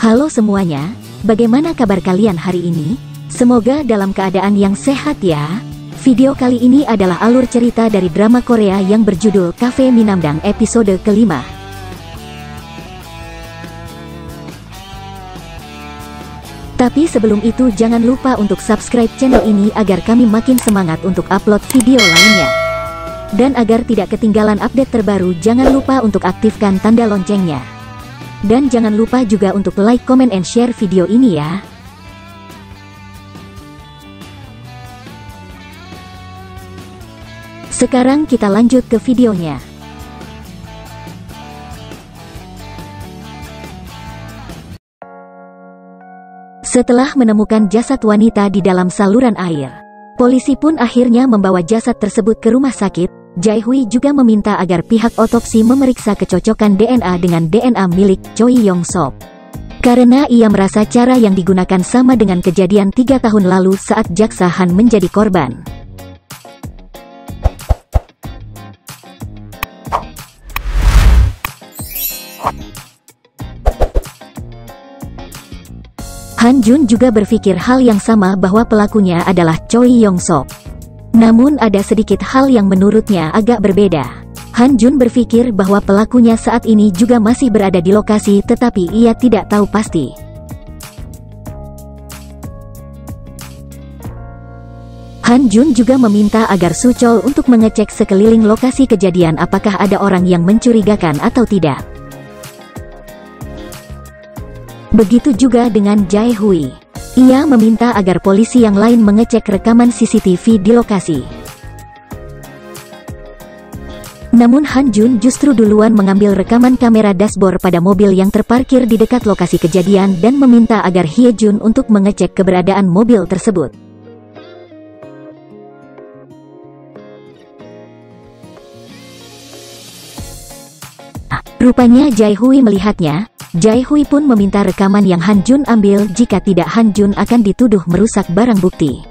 Halo semuanya, bagaimana kabar kalian hari ini? Semoga dalam keadaan yang sehat ya. Video kali ini adalah alur cerita dari drama Korea yang berjudul Cafe Minamdang episode kelima. Tapi sebelum itu jangan lupa untuk subscribe channel ini agar kami makin semangat untuk upload video lainnya. Dan agar tidak ketinggalan update terbaru, jangan lupa untuk aktifkan tanda loncengnya. Dan jangan lupa juga untuk like, comment, and share video ini ya. Sekarang kita lanjut ke videonya. Setelah menemukan jasad wanita di dalam saluran air, polisi pun akhirnya membawa jasad tersebut ke rumah sakit. Jae-hui juga meminta agar pihak otopsi memeriksa kecocokan DNA dengan DNA milik Choi Yong-sop. Karena ia merasa cara yang digunakan sama dengan kejadian 3 tahun lalu saat jaksa Han menjadi korban. Han Jun juga berpikir hal yang sama bahwa pelakunya adalah Choi Yong-sop. Namun ada sedikit hal yang menurutnya agak berbeda. Han Jun berpikir bahwa pelakunya saat ini juga masih berada di lokasi, tetapi ia tidak tahu pasti. Han Jun juga meminta agar Suchol untuk mengecek sekeliling lokasi kejadian apakah ada orang yang mencurigakan atau tidak. Begitu juga dengan Jae-hui. Ia meminta agar polisi yang lain mengecek rekaman CCTV di lokasi. Namun Han Jun justru duluan mengambil rekaman kamera dashboard pada mobil yang terparkir di dekat lokasi kejadian dan meminta agar Hye Jun untuk mengecek keberadaan mobil tersebut. Rupanya Jae-hui melihatnya. Jae-hui pun meminta rekaman yang Han Jun ambil, jika tidak Han Jun akan dituduh merusak barang bukti.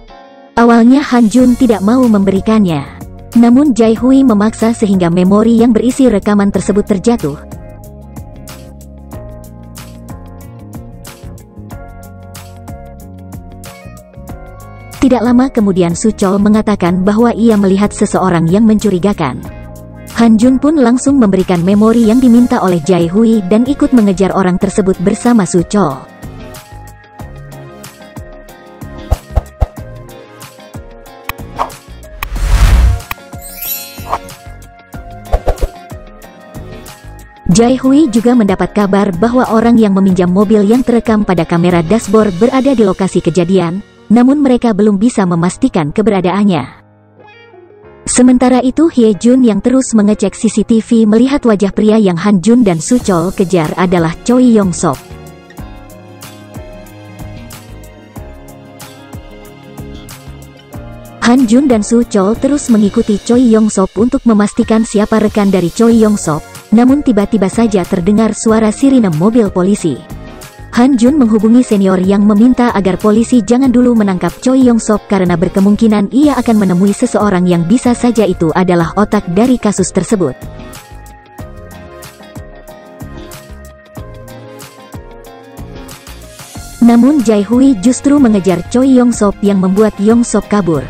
Awalnya Han Jun tidak mau memberikannya. Namun Jae-hui memaksa sehingga memori yang berisi rekaman tersebut terjatuh. Tidak lama kemudian Suchol mengatakan bahwa ia melihat seseorang yang mencurigakan. Han Jun pun langsung memberikan memori yang diminta oleh Jae-hui dan ikut mengejar orang tersebut bersama Suchol. Jae-hui juga mendapat kabar bahwa orang yang meminjam mobil yang terekam pada kamera dashboard berada di lokasi kejadian, namun mereka belum bisa memastikan keberadaannya. Sementara itu Hye Jun yang terus mengecek CCTV melihat wajah pria yang Han Jun dan Suchol kejar adalah Choi Yong-sop. Han Jun dan Suchol terus mengikuti Choi Yong-sop untuk memastikan siapa rekan dari Choi Yong-sop, namun tiba-tiba saja terdengar suara sirine mobil polisi. Han Jun menghubungi senior yang meminta agar polisi jangan dulu menangkap Choi Yong-sop karena berkemungkinan ia akan menemui seseorang yang bisa saja itu adalah otak dari kasus tersebut. Namun Jae-hui justru mengejar Choi Yong-sop yang membuat Yong-sop kabur.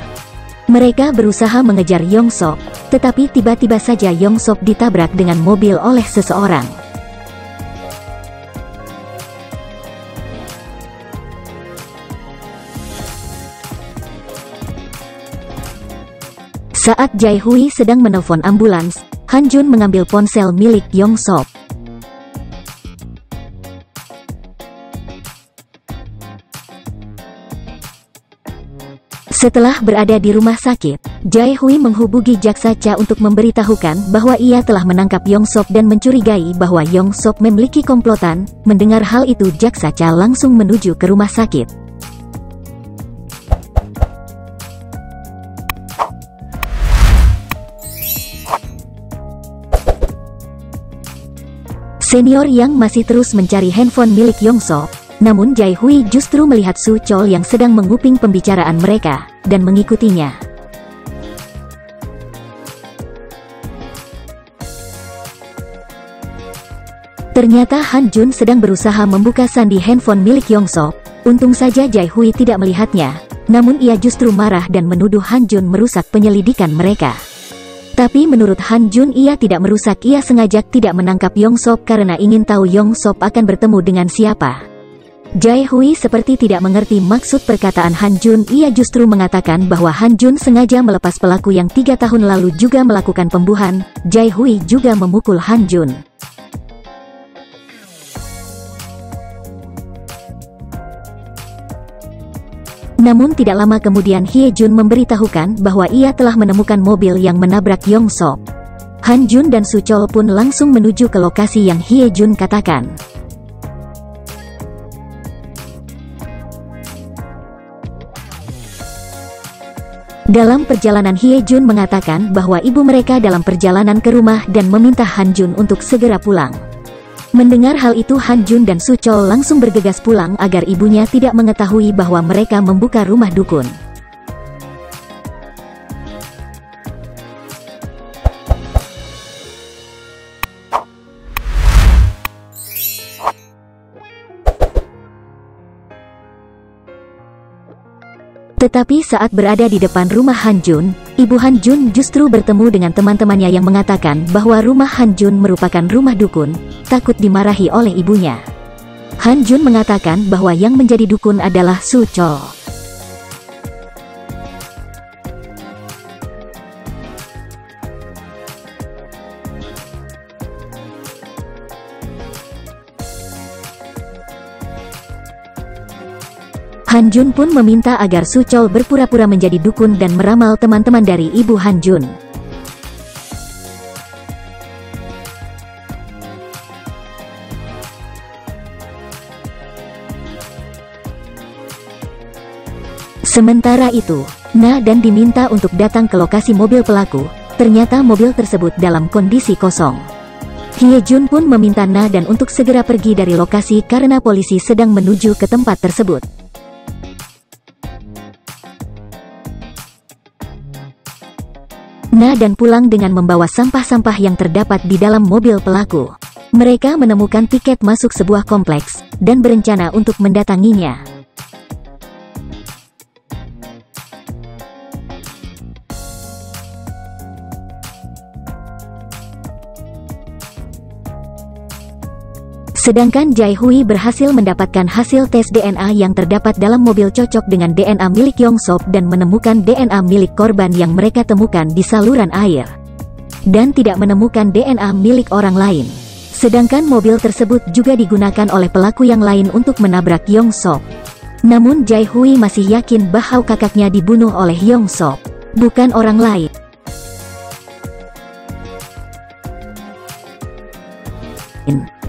Mereka berusaha mengejar Yong-sop, tetapi tiba-tiba saja Yong-sop ditabrak dengan mobil oleh seseorang. Saat Jae-hui sedang menelpon ambulans, Han Jun mengambil ponsel milik Yong-sop. Setelah berada di rumah sakit, Jae-hui menghubungi jaksa Cha untuk memberitahukan bahwa ia telah menangkap Yong-sop dan mencurigai bahwa Yong-sop memiliki komplotan. Mendengar hal itu, jaksa Cha langsung menuju ke rumah sakit. Senior yang masih terus mencari handphone milik Yong-sop, namun Jae-hui justru melihat Suchol yang sedang menguping pembicaraan mereka, dan mengikutinya. Ternyata Han Jun sedang berusaha membuka sandi handphone milik Yong Sop. Untung saja Jae Hui tidak melihatnya, namun ia justru marah dan menuduh Han Jun merusak penyelidikan mereka. Tapi menurut Han Jun ia tidak merusak, ia sengaja tidak menangkap Yong Sop karena ingin tahu Yong Sop akan bertemu dengan siapa. Jae Hui seperti tidak mengerti maksud perkataan Han Jun, ia justru mengatakan bahwa Han Jun sengaja melepas pelaku yang 3 tahun lalu juga melakukan pembunuhan. Jae Hui juga memukul Han Jun. Namun tidak lama kemudian Hye Jun memberitahukan bahwa ia telah menemukan mobil yang menabrak Yong Sop. Han Jun dan Su Chol pun langsung menuju ke lokasi yang Hye Jun katakan. Dalam perjalanan Hye Jun mengatakan bahwa ibu mereka dalam perjalanan ke rumah dan meminta Han Jun untuk segera pulang. Mendengar hal itu Han Jun dan Su Chol langsung bergegas pulang agar ibunya tidak mengetahui bahwa mereka membuka rumah dukun. Tetapi saat berada di depan rumah Han Jun, ibu Han Jun justru bertemu dengan teman-temannya yang mengatakan bahwa rumah Han Jun merupakan rumah dukun, takut dimarahi oleh ibunya. Han Jun mengatakan bahwa yang menjadi dukun adalah Su Chol. Han Jun pun meminta agar Su Chol berpura-pura menjadi dukun dan meramal teman-teman dari ibu Han Jun. Sementara itu, Na dan diminta untuk datang ke lokasi mobil pelaku. Ternyata mobil tersebut dalam kondisi kosong. Hye Jun pun meminta Na dan untuk segera pergi dari lokasi karena polisi sedang menuju ke tempat tersebut. Na dan pulang dengan membawa sampah-sampah yang terdapat di dalam mobil pelaku. Mereka menemukan tiket masuk sebuah kompleks, dan berencana untuk mendatanginya. Sedangkan Jae Hui berhasil mendapatkan hasil tes DNA yang terdapat dalam mobil cocok dengan DNA milik Yong Sop dan menemukan DNA milik korban yang mereka temukan di saluran air. Dan tidak menemukan DNA milik orang lain. Sedangkan mobil tersebut juga digunakan oleh pelaku yang lain untuk menabrak Yong Sop. Namun Jae Hui masih yakin bahwa kakaknya dibunuh oleh Yong Sop, bukan orang lain.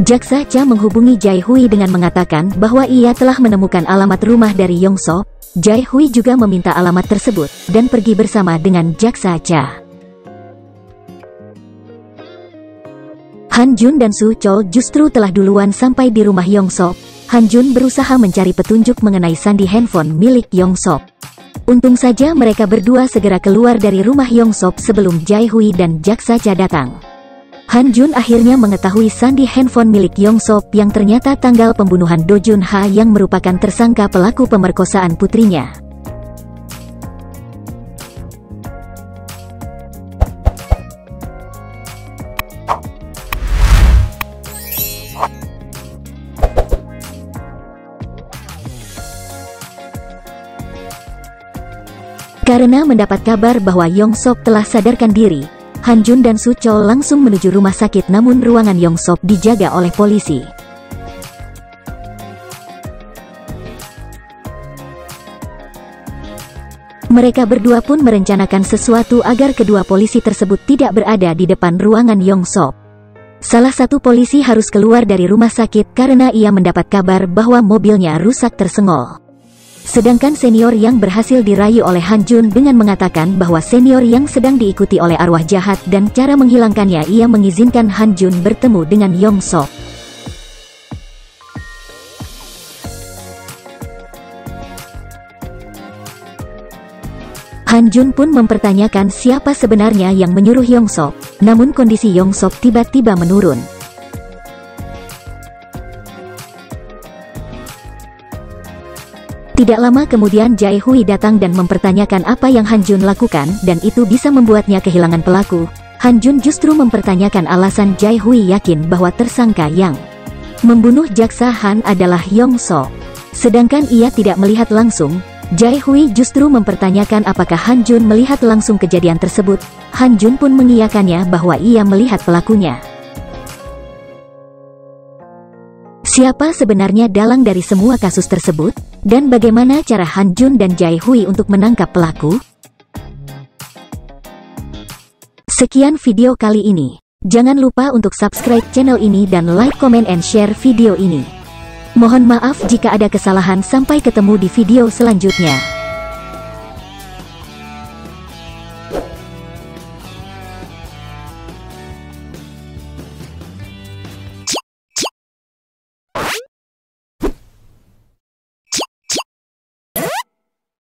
Jaksa Cha menghubungi Jae Hui dengan mengatakan bahwa ia telah menemukan alamat rumah dari Yong Sop. Jae Hui juga meminta alamat tersebut, dan pergi bersama dengan Jaksa Cha. Han Jun dan Su Chol justru telah duluan sampai di rumah Yong Sop. Han Jun berusaha mencari petunjuk mengenai sandi handphone milik Yong Sop. Untung saja mereka berdua segera keluar dari rumah Yong Sop sebelum Jae Hui dan Jaksa Cha datang. Han Jun akhirnya mengetahui sandi handphone milik Yong Sop yang ternyata tanggal pembunuhan Do Jun Ha yang merupakan tersangka pelaku pemerkosaan putrinya. Karena mendapat kabar bahwa Yong Sop telah sadarkan diri, Han Jun dan Su Chol langsung menuju rumah sakit, namun ruangan Yong Sop dijaga oleh polisi. Mereka berdua pun merencanakan sesuatu agar kedua polisi tersebut tidak berada di depan ruangan Yong Sop. Salah satu polisi harus keluar dari rumah sakit karena ia mendapat kabar bahwa mobilnya rusak tersenggol. Sedangkan senior yang berhasil dirayu oleh Han Jun dengan mengatakan bahwa senior yang sedang diikuti oleh arwah jahat dan cara menghilangkannya, ia mengizinkan Han Jun bertemu dengan Yong Sop. Han Jun pun mempertanyakan siapa sebenarnya yang menyuruh Yong Sop, namun kondisi Yong Sop tiba-tiba menurun. Tidak lama kemudian Jae Hui datang dan mempertanyakan apa yang Han Jun lakukan dan itu bisa membuatnya kehilangan pelaku. Han Jun justru mempertanyakan alasan Jae Hui yakin bahwa tersangka yang membunuh jaksa Han adalah Yong So. Sedangkan ia tidak melihat langsung, Jae Hui justru mempertanyakan apakah Han Jun melihat langsung kejadian tersebut. Han Jun pun mengiyakannya bahwa ia melihat pelakunya. Siapa sebenarnya dalang dari semua kasus tersebut? Dan bagaimana cara Han Jun dan Jae Hui untuk menangkap pelaku? Sekian video kali ini. Jangan lupa untuk subscribe channel ini dan like, comment, and share video ini. Mohon maaf jika ada kesalahan. Sampai ketemu di video selanjutnya.